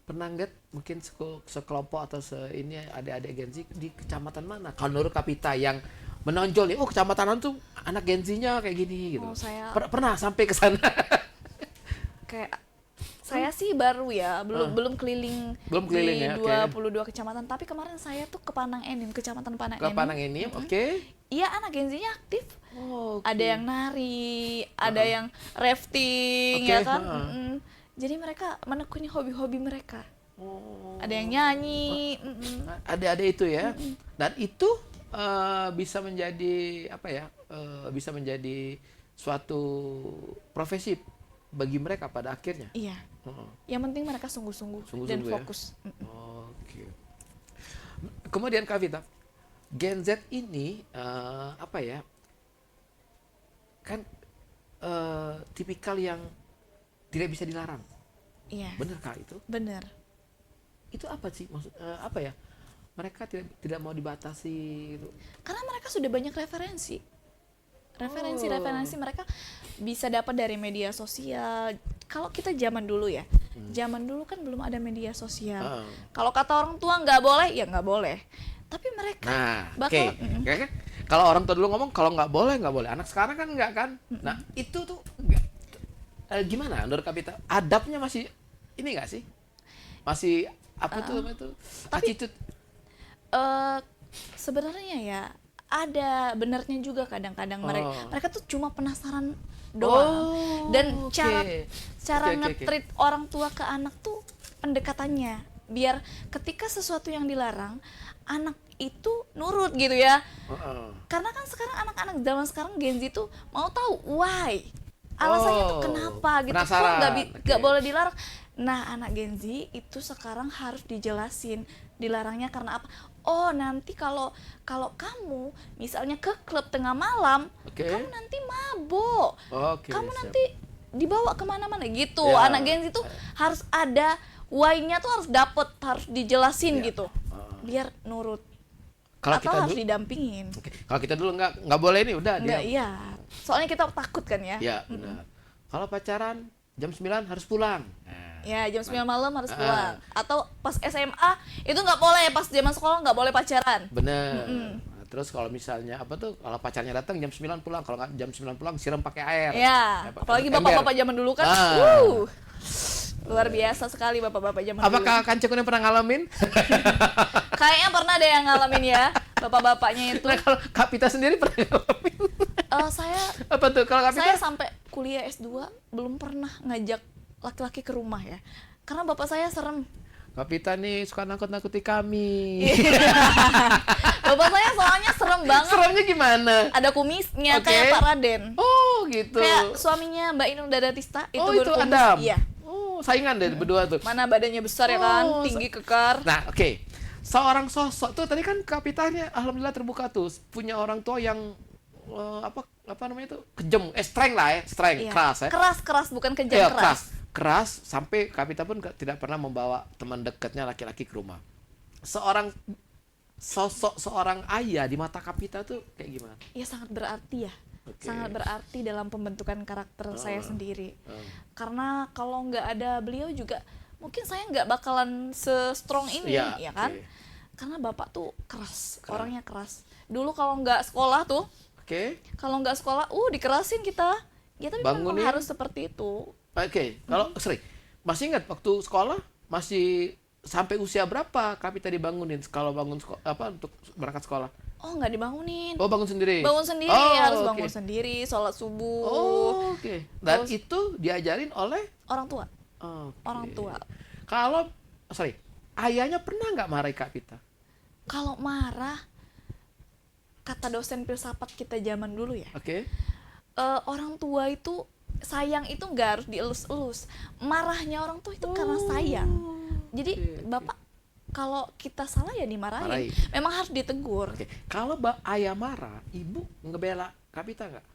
nggak mungkin sekelompok atau ini adik-adik Gen Z di kecamatan mana? Kalau menurut Kapita yang menonjol nih, kecamatan tuh anak Gen Z-nya kayak gini gitu. Oh, saya- Pernah sampai ke sana. Kayak saya sih baru ya, belum keliling Belum keliling di ya, oke. 22 kecamatan, tapi kemarin saya tuh ke Panang Enim, kecamatan Panang Ke Enim. Panang Enim, oke. Iya, anak Gen Z-nya aktif. Oh, Ada yang nari, ada yang rafting, Oke, ya kan. heeh. Jadi mereka menekuni hobi-hobi mereka. Oh. Ada yang nyanyi. Adik-adik itu ya. Dan itu bisa menjadi apa ya? Bisa menjadi suatu profesi bagi mereka pada akhirnya. Iya. Heeh. Yang penting mereka sungguh-sungguh dan Sungguh-sungguh ya? fokus. Oke. Kemudian Kak Vita, Gen Z ini apa ya? Kan tipikal yang tidak bisa dilarang. Iya. Bener Kak itu? Bener. Itu apa sih maksud apa ya? Mereka tidak mau dibatasi gitu. Karena mereka sudah banyak referensi. Referensi mereka bisa dapat dari media sosial. Kalau kita zaman dulu ya, zaman dulu kan belum ada media sosial. Kalau kata orang tua nggak boleh, ya nggak boleh. Tapi mereka Nah, bakal Kan? Kalau orang tua dulu ngomong kalau nggak boleh. Anak sekarang kan nggak kan. Nah, itu tuh gimana menurut Kapita? Adabnya masih ini nggak sih? Masih apa tuh namanya tuh? Attitude. sebenarnya ya ada benarnya juga kadang-kadang mereka tuh cuma penasaran Oh, doang. Dan oke. cara Oke. nge-treat orang tua ke anak tuh pendekatannya biar ketika sesuatu yang dilarang anak itu nurut gitu ya. Karena kan sekarang anak-anak zaman sekarang Gen Z tuh mau tahu why, alasannya tuh kenapa gitu, kok penasaran. nggak Oke. boleh dilarang. Nah, anak Gen Z itu sekarang harus dijelasin dilarangnya karena apa. Oh, nanti kalau kamu misalnya ke klub tengah malam, Oke. kamu nanti mabok, Oke, kamu siap. nanti dibawa kemana-mana gitu. Ya. Anak Gen Z itu harus ada why-nya tuh harus dapet, harus dijelasin Ya. gitu, biar nurut. Kalau Atau kita harus dulu, didampingin. Oke. Kalau kita dulu nggak boleh nih udah Enggak, dia. iya. Soalnya kita takut kan ya. Ya, benar. Kalau pacaran jam 9 harus pulang. Ya, jam 9 malam harus Ah. pulang. Atau pas SMA itu nggak boleh, pas zaman sekolah nggak boleh pacaran. Bener. Nah, terus kalau misalnya apa tuh kalau pacarnya datang jam 9 pulang, kalau nggak jam 9 pulang siram pakai air. Ya, apalagi ember. bapak-bapak zaman dulu kan. Ah. Luar biasa sekali bapak-bapak zaman dulu. Apakah Kancekun pernah ngalamin? Kayaknya pernah ada yang ngalamin ya, bapak-bapaknya itu. Nah, kalau Kapita sendiri pernah ngalamin? Saya Apa tuh kalau Kapita? sampai kuliah S2 belum pernah ngajak laki-laki ke rumah ya. Karena bapak saya serem. Kapita nih suka nakut-nakuti kami. Bapak saya soalnya serem banget. Seremnya gimana? Ada kumisnya Oke. kayak Pak Raden. Oh gitu. Kayak suaminya Mbak Inul Daratista itu Oh, itu berkumis. Adam. Iya. Oh, saingan deh berdua tuh. Mana badannya besar ya kan, Oh, tinggi kekar. Nah, oke. Seorang sosok tuh tadi kan Kapitanya alhamdulillah terbuka tuh, punya orang tua yang apa namanya itu? Kejam, strength lah ya, strength, Iya. keras ya. Keras bukan kejam, Iya, keras. keras sampai Kapita pun tidak pernah membawa teman dekatnya laki-laki ke rumah. Seorang ayah di mata Kapita tuh kayak gimana? Ya sangat berarti ya. Oke. Sangat berarti dalam pembentukan karakter saya sendiri. Hmm. Karena kalau nggak ada beliau juga mungkin saya nggak bakalan se-strong ini, Iya, ya kan? oke. Karena bapak tuh keras, orangnya keras. Dulu kalau nggak sekolah tuh, Oke. kalau nggak sekolah, dikerasin kita. Ya tapi memang Bangunin. harus seperti itu. Oke, kalau sorry, masih ingat waktu sekolah masih sampai usia berapa Kapita dibangunin kalau bangun untuk berangkat sekolah? Oh nggak dibangunin. Oh, bangun sendiri. Bangun sendiri, Oh, harus oke. bangun sendiri, sholat subuh. Oh, oke. Dan Terus- itu diajarin oleh Orang tua, Oke. orang tua. Kalau sorry, ayahnya pernah nggak marahi Kapita? Kalau marah, kata dosen filsafat kita zaman dulu ya, Oke. orang tua itu sayang itu nggak harus dielus-elus. Marahnya orang tua itu karena sayang. Jadi oke. bapak kalau kita salah ya dimarahin. Marahi. Memang harus ditegur. Oke. Kalau ayah marah, ibu ngebela Kapita nggak?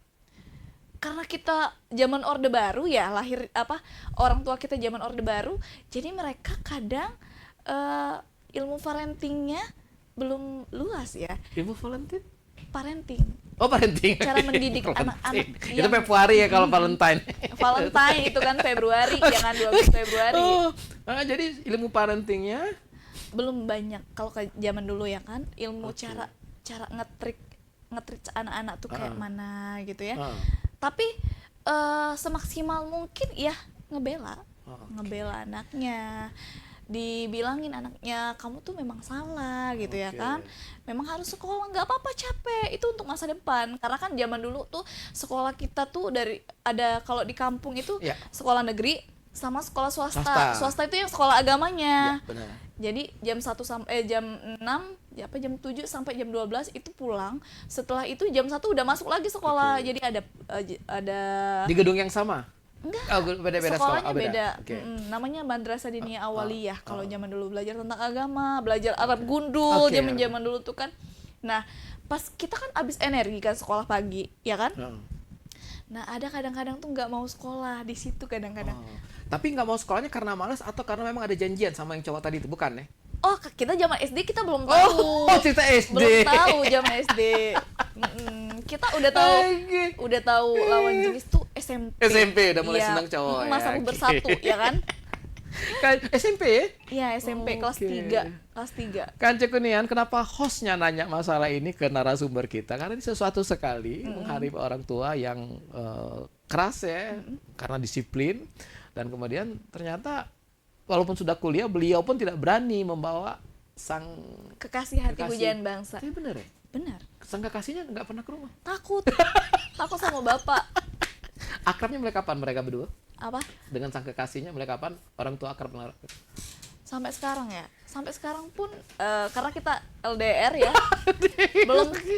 Karena kita zaman Orde Baru ya, orang tua kita zaman Orde Baru, jadi mereka kadang ilmu parentingnya belum luas ya. Ibu Valentine? Parenting, Oh, parenting. cara mendidik Valentine. anak-anak Itu yang- Februari ya kalau Valentine. Valentine itu kan Februari, jangan 12 Februari. Oh, jadi ilmu parentingnya Belum banyak kalau ke zaman dulu ya kan, ilmu Oke. cara ngetrik anak-anak tuh kayak mana gitu ya. Ah. Tapi semaksimal mungkin ya ngebela anaknya, dibilangin anaknya kamu tuh memang salah gitu ya Oke. kan, memang harus sekolah, nggak apa-apa capek, itu untuk masa depan. Karena kan zaman dulu tuh sekolah kita tuh kalau di kampung itu Ya. sekolah negeri sama sekolah Swasta. swasta itu yang sekolah agamanya. Ya, benar. Jadi jam 1 sampai jam 6, jam 7 sampai jam 12 itu pulang. Setelah itu jam 1 udah masuk lagi sekolah. Oke. Jadi ada Di gedung yang sama? enggak. Oh, beda-beda sekolah. Sekolahnya Oh, beda. Oke. Namanya Madrasah Diniyah Awaliyah. Kalau zaman dulu belajar tentang agama, belajar Arab gundul, Oke. zaman dulu tuh kan. Nah, pas kita kan abis energi kan sekolah pagi, ya kan? Oh. Nah, ada kadang-kadang tuh nggak mau sekolah di situ kadang-kadang. Oh. Tapi nggak mau sekolahnya karena malas atau karena memang ada janjian sama yang cowok tadi itu, bukan ya? Oh, kita zaman SD kita belum tahu. Oh, cerita SD. Belum tahu zaman SD. Kita udah tahu Oke. lawan jenis tuh SMP. SMP udah mulai Iya. senang cowok ya, Masa oke. bersatu ya kan? SMP ya? Iya, SMP kelas Oke. 3. Kelas 3. Kan Cekunian, kenapa hostnya nanya masalah ini ke narasumber kita? Karena ini sesuatu sekali menghadapi orang tua yang keras ya, karena disiplin. Dan kemudian ternyata walaupun sudah kuliah, beliau pun tidak berani membawa sang Kekasih hati kekasih. pujaan bangsa. Tapi bener ya? Benar. Sang kekasihnya nggak pernah ke rumah. Takut. Takut sama bapak. Akrabnya mulai kapan mereka berdua? Apa? Dengan sang kekasihnya mulai kapan orang tua akrab? Sampai sekarang ya. Sampai sekarang pun karena kita LDR ya.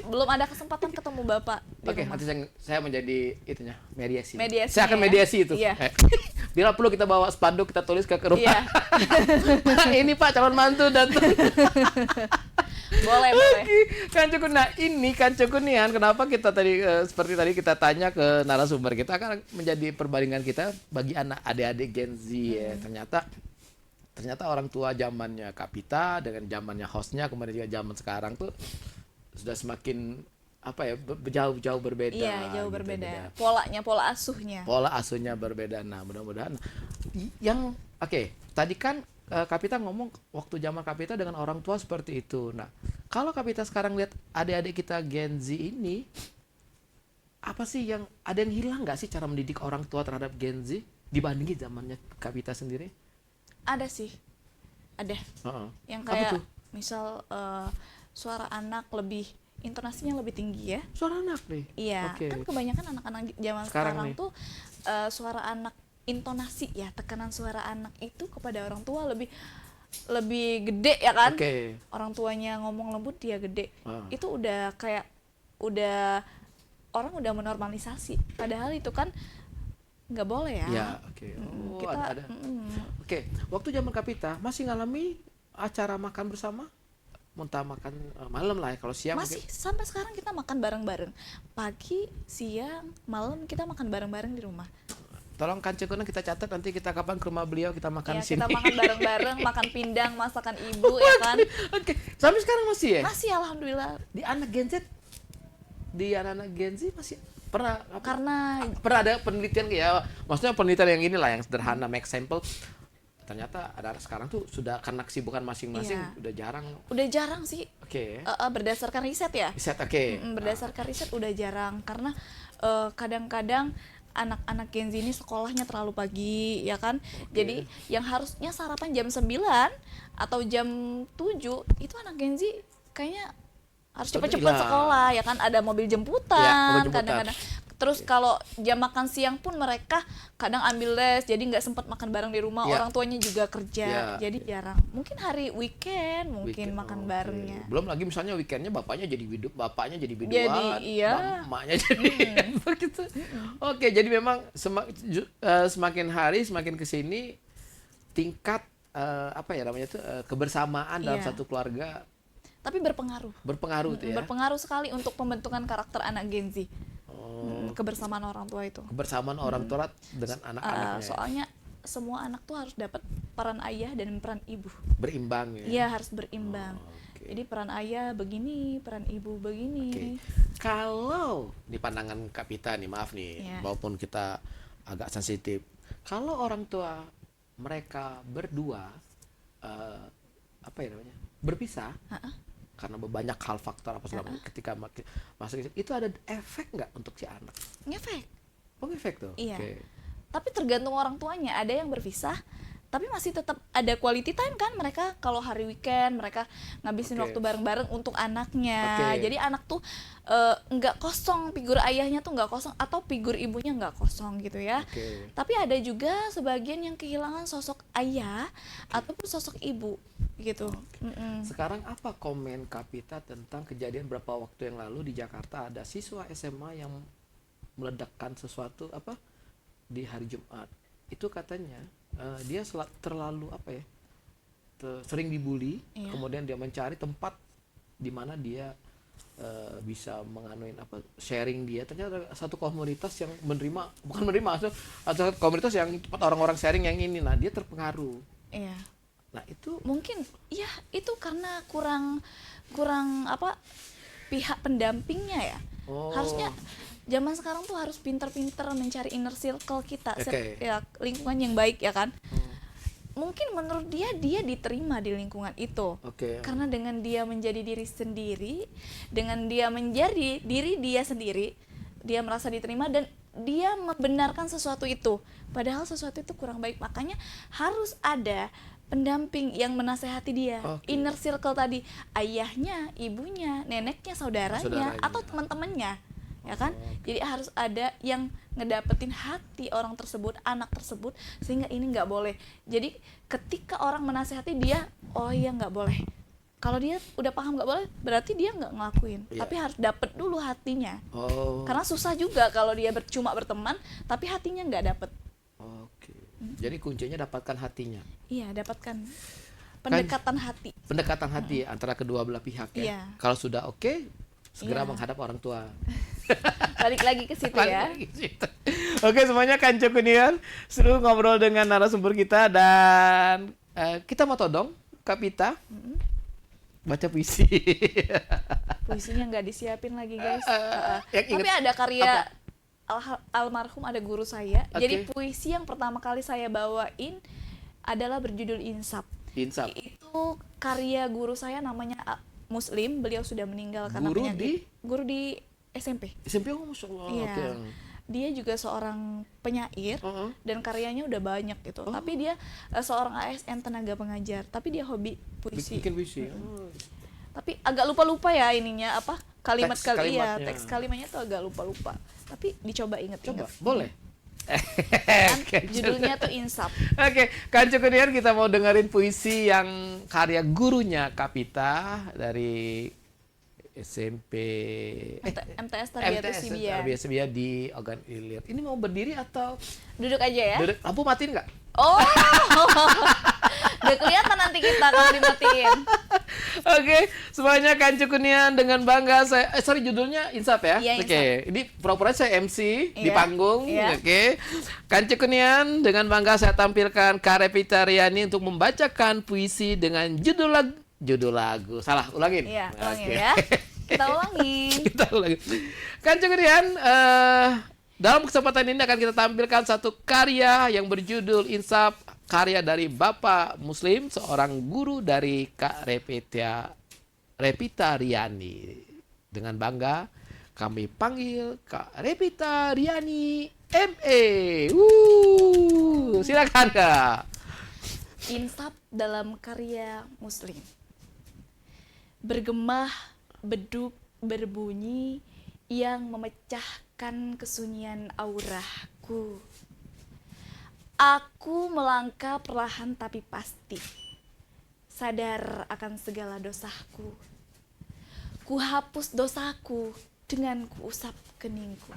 belum ada kesempatan ketemu bapak di Oke, rumah. nanti saya menjadi itunya mediasi. Mediasinya Saya akan ya. mediasi itu. Iya. Bila perlu kita bawa spanduk, kita tulis ke rumah. Iya. Pak, ini Pak calon mantu datang. Boleh. Kan Cukun, nah ini kan Cukunian, kenapa kita tadi seperti tadi kita tanya ke narasumber kita akan menjadi perbandingan kita bagi anak adik-adik Gen Z ya. Ternyata orang tua zamannya Kapita dengan zamannya hostnya kemudian juga zaman sekarang tuh sudah semakin apa ya jauh berbeda. Iya, jauh gitu, berbeda. beda. Pola asuhnya. Pola asuhnya berbeda. Nah, mudah-mudahan yang oke, tadi kan Kapita ngomong waktu zaman Kapita dengan orang tua seperti itu. Nah, kalau Kapita sekarang lihat adik-adik kita Gen Z ini, apa sih yang ada yang hilang nggak sih cara mendidik orang tua terhadap Gen Z dibandingin zamannya Kapita sendiri? Ada sih. Ada. Heeh. Yang Apa kayak tuh? misal suara anak lebih intonasinya lebih tinggi ya. Suara anak nih. Iya, Oke. kan kebanyakan anak-anak zaman Sekarang sekarang nih. tuh suara anak, intonasi ya, tekanan suara anak itu kepada orang tua lebih gede ya kan? Oke. Orang tuanya ngomong lembut dia gede. Ah. Itu udah kayak udah orang udah menormalisasi, padahal itu kan nggak boleh ya. Ya, oke. Oh, Kita ada. Oke, waktu zaman Kapita masih ngalami acara makan bersama? Muntah makan malam lah ya, kalau siang masih sampai sekarang kita makan bareng-bareng, pagi, siang, malam kita makan bareng-bareng di rumah. Tolong Kancekuna kita catat, nanti kita kapan ke rumah beliau kita makan Ya, di sini. kita makan bareng-bareng, makan pindang masakan ibu ya kan. Oke, sampai sekarang masih ya? Masih alhamdulillah. Di anak-anak Gen Z masih pernah Karena pernah ada penelitian ya, maksudnya penelitian yang inilah yang sederhana, make sample. Ternyata ada sekarang tuh sudah karena kesibukan masing-masing Iya. udah jarang. jarang sih. Oke. Berdasarkan riset ya. Riset, oke. Berdasarkan riset udah jarang karena kadang-kadang anak-anak Gen Z ini sekolahnya terlalu pagi ya kan. Jadi yang harusnya sarapan jam 9 atau jam 7 itu anak Gen Z kayaknya harus cepet-cepet Iya. sekolah ya kan, ada mobil Iya, jemputan mobil jemputan. kadang-kadang. Terus kalau jam makan siang pun mereka kadang ambil les, jadi nggak sempat makan bareng di rumah. Iya. Orang tuanya juga kerja, Iya. jadi jarang. Mungkin hari weekend mungkin makan oke. barengnya. Belum lagi misalnya weekendnya bapaknya jadi biduan, Jadi, iya. emaknya jadi begitu. Oke, jadi memang semakin hari semakin kesini tingkat apa ya namanya tuh kebersamaan dalam Iya. satu keluarga Tapi berpengaruh. berpengaruh tuh ya. Berpengaruh sekali untuk pembentukan karakter anak Gen Z. Kebersamaan orang tua itu. Kebersamaan orang tua dengan anak-anaknya Soalnya semua anak tuh harus dapat peran ayah dan peran ibu. berimbang ya. Iya, harus berimbang. Oke. Jadi peran ayah begini, peran ibu begini. Oke. Kalau di pandangan Kapita nih, maaf nih, Iya. walaupun kita agak sensitif, kalau orang tua mereka berdua apa ya namanya berpisah karena banyak hal faktor apa segala macam, ketika masuk itu ada efek nggak untuk si anak? Ngefek. Oh, efek tuh. Iya. Oke. Tapi tergantung orang tuanya, ada yang berpisah tapi masih tetap ada quality time kan, mereka kalau hari weekend mereka ngabisin Oke. waktu bareng-bareng untuk anaknya. Oke. Jadi anak tuh nggak kosong, figur ayahnya tuh nggak kosong atau figur ibunya nggak kosong gitu ya. Oke. Tapi ada juga sebagian yang kehilangan sosok ayah ataupun sosok ibu gitu. Sekarang apa komen Kapita tentang kejadian beberapa waktu yang lalu di Jakarta, ada siswa SMA yang meledakkan sesuatu apa di hari Jumat. Itu katanya dia terlalu apa ya? Sering dibully, Iya. kemudian dia mencari tempat di mana dia bisa menganuin apa sharing dia. Ternyata ada satu komunitas yang bukan menerima, ada komunitas yang tempat orang-orang sharing yang ini. Nah, dia terpengaruh. Iya. Nah, itu Mungkin ya itu karena kurang apa pihak pendampingnya ya. Oh. Harusnya zaman sekarang tuh harus pinter-pinter mencari inner circle kita, Oke. ya lingkungan yang baik ya kan. Mungkin menurut dia diterima di lingkungan itu. Oke. Karena dengan dia menjadi diri sendiri, dengan dia menjadi diri dia sendiri, dia merasa diterima dan dia membenarkan sesuatu itu. Padahal sesuatu itu kurang baik, makanya harus ada pendamping yang menasehati dia. Oke. Inner circle tadi, ayahnya, ibunya, neneknya, saudaranya. Atau teman-temannya, ya kan? Jadi harus ada yang ngedapetin hati orang tersebut, anak tersebut, sehingga ini nggak boleh. Jadi ketika orang menasehati dia, oh iya nggak boleh. Kalau dia udah paham nggak boleh, berarti dia nggak ngelakuin. Iya. Tapi harus dapet dulu hatinya. Oh. Karena susah juga kalau dia cuma berteman, tapi hatinya nggak dapet. Oke. Jadi kuncinya dapatkan hatinya. Iya, dapatkan pendekatan hati. Pendekatan hati antara kedua belah pihak ya. Iya. Kalau sudah oke, segera Iya. menghadap orang tua. Balik lagi ke situ ya. Oke, semuanya Kanco Kunian seru ngobrol dengan narasumber kita dan kita mau todong Kapita baca puisi. Puisinya nggak disiapin lagi guys. Yang Tapi inget ada karya almarhum, ada guru saya. Oke. Jadi puisi yang pertama kali saya bawain adalah berjudul Insaf. Insaf. Itu karya guru saya, namanya Muslim. Beliau sudah meninggal karena Guru penyakit. Guru di SMP. SMP, oh, Masya Allah. Iya. Oke. Dia juga seorang penyair dan karyanya udah banyak gitu. Tapi dia seorang ASN, tenaga pengajar. Tapi dia hobi puisi. Bikin puisi. Oh. Tapi agak lupa-lupa ya ininya apa kalimat Teks kalimatnya. kalimatnya. Teks kalimatnya tuh agak lupa-lupa. Tapi dicoba Coba, inget-inget. boleh? Kan judulnya tuh Insaf. Oke, Kanco Kunian, kita mau dengerin puisi yang karya gurunya Kapita dari SMP MTS Tarbiyatu Sibian. Tarbiyatu Sibian di Ogan Ilir. Ini mau berdiri atau Duduk aja ya. duduk? Lampu matiin nggak? Oh. Udah kelihatan nanti kita kalau dimatiin. Oke, semuanya Kancu Kunian dengan bangga saya sorry judulnya Insaf ya. Iya, Oke, ini pura-pura saya MC di Iya, panggung. iya. Oke. Kancu Kunian dengan bangga saya tampilkan Kak Revita Riani untuk membacakan puisi dengan judul lagu. Salah, ulangin. Iya, ulangin Oke. ya. Kita ulangin. Kita ulangin. Kancu Kunian, dalam kesempatan ini akan kita tampilkan satu karya yang berjudul Insaf, karya dari Bapak Muslim, seorang guru dari Kak Revita Riani. Dengan bangga kami panggil Kak Revita Riani MA. Silakan Kak. Insaf dalam karya Muslim. Bergemah, beduk, berbunyi yang memecahkan kesunyian auraku. Aku melangkah perlahan tapi pasti, sadar akan segala dosaku. Ku hapus dosaku dengan kuusap keningku.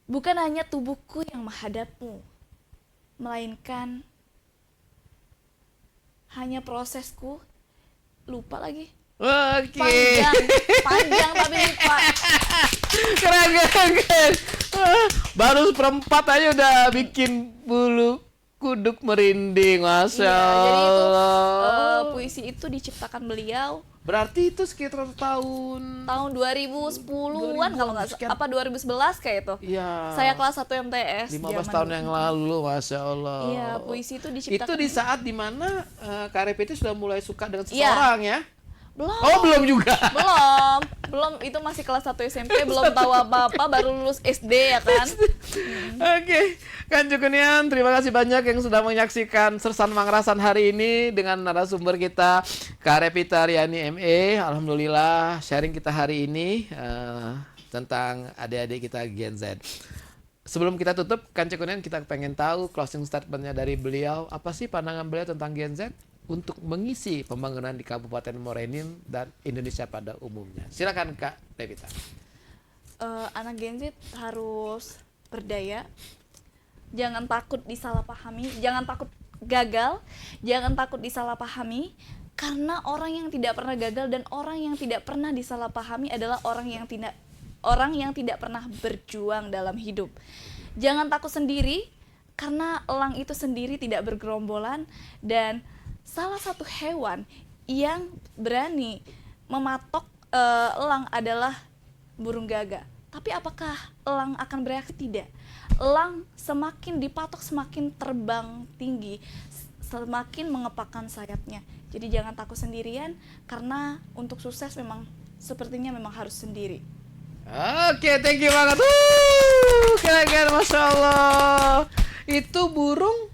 Bukan hanya tubuhku yang menghadapmu, melainkan hanya prosesku. Lupa lagi. Oke. Panjang tapi lupa. Keren. Baru seperempat aja udah bikin bulu kuduk merinding, Masya Iya, jadi itu Allah. puisi itu diciptakan beliau Berarti itu sekitar tahun tahun 2010-an kalau nggak sekian. apa 2011 kayak itu. Iya. Saya kelas 1 MTS. 15 zaman tahun dulu. yang lalu, Masya Allah. Iya, puisi itu Itu diciptakan. di saat dimana Kak Revita sudah mulai suka dengan Iya. seseorang ya? Belum. Oh, belum juga. Belum itu masih kelas 1 SMP, belum tahu apa-apa, baru lulus SD ya kan. Oke, Kancu Kunian, terima kasih banyak yang sudah menyaksikan Sersan Mangrasan hari ini dengan narasumber kita Kak Revita Riani MA. Alhamdulillah sharing kita hari ini tentang adik-adik kita Gen Z. Sebelum kita tutup, Kancu Kunian, kita pengen tahu closing statement-nya dari beliau. Apa sih pandangan beliau tentang Gen Z untuk mengisi pembangunan di Kabupaten Morenin dan Indonesia pada umumnya? Silakan Kak Revita. Anak Gen Z harus berdaya, jangan takut disalahpahami, jangan takut gagal, jangan takut disalahpahami, karena orang yang tidak pernah gagal dan orang yang tidak pernah disalahpahami adalah orang yang tidak pernah berjuang dalam hidup. Jangan takut sendiri, karena elang itu sendiri tidak bergerombolan, dan salah satu hewan yang berani mematok elang adalah burung gagak. Tapi apakah elang akan bereaksi? Tidak. Elang semakin dipatok semakin terbang tinggi, semakin mengepakkan sayapnya. Jadi jangan takut sendirian, karena untuk sukses sepertinya memang harus sendiri. Oke, thank you banget. Keren, Masya Allah. Itu burung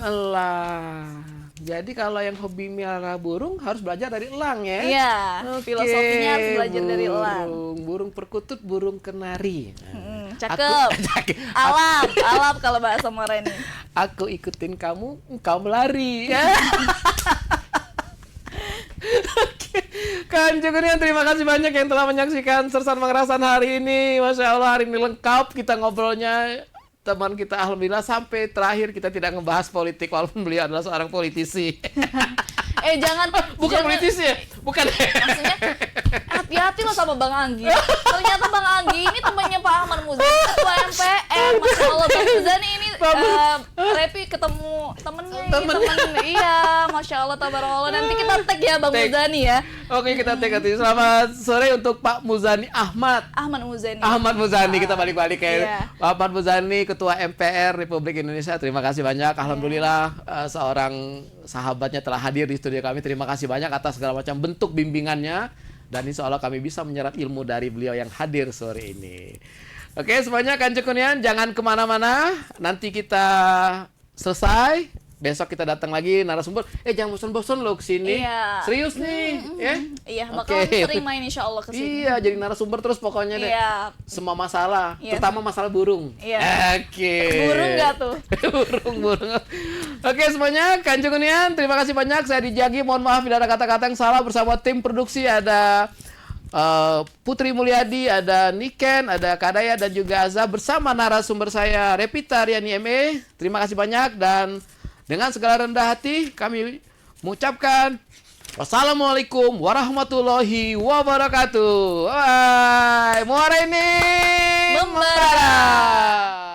elang. Jadi kalau yang hobi melihara burung harus belajar dari elang ya? Iya, Oke, filosofinya harus belajar dari elang. Burung perkutut, burung kenari. Cakep. Alap kalau bahasa Moreni. Aku ikutin kamu, engkau melari. Ya. Oke, Kancu Kunian, terima kasih banyak yang telah menyaksikan Sersan Mangrasan hari ini. Masya Allah, hari ini lengkap kita ngobrolnya. Teman kita alhamdulillah sampai terakhir kita tidak ngebahas politik walaupun beliau adalah seorang politisi. Bukan politisi ya? Bukan. Maksudnya hati-hati lo sama Bang Anggi. Ternyata Bang Anggi ini temannya Pak Ahmad Muzani, ketua MPR. Masya Allah, Bang Muzani ini Repi ketemu temennya. Iya, Masya Allah, tabarakallah. Nanti kita tag ya Bang Muzani ya. Oke, kita tag nanti. Selamat sore untuk Pak Muzani Ahmad Muzani, kita balik-balik kayak Iya. Pak Ahmad Muzani, Ketua MPR Republik Indonesia. Terima kasih banyak. Alhamdulillah seorang sahabatnya telah hadir di studio kami. Terima kasih banyak atas segala macam bentuk bimbingannya, dan insya Allah kami bisa menyerap ilmu dari beliau yang hadir sore ini. Oke, semuanya Kancu Kunian, jangan kemana-mana. Nanti kita selesai besok kita datang lagi narasumber. Jangan bosan-bosan lo kesini. Iya. Serius nih, ya? Iya, bakal sering main insya Allah kesini. Iya, jadi narasumber terus pokoknya deh. Iya. Semua masalah, Iya. terutama masalah burung. Iya. Oke. Burung nggak tuh? burung. Oke semuanya, Kanjeng Unian, terima kasih banyak. Saya Dijagi, mohon maaf bila ada kata-kata yang salah. Bersama tim produksi ada Putri Mulyadi, ada Niken, ada Kadaya dan juga Azza, bersama narasumber saya Revita Riani MA. Terima kasih banyak, dan dengan segala rendah hati kami mengucapkan wassalamualaikum warahmatullahi wabarakatuh. Bye. Muara ini Membara.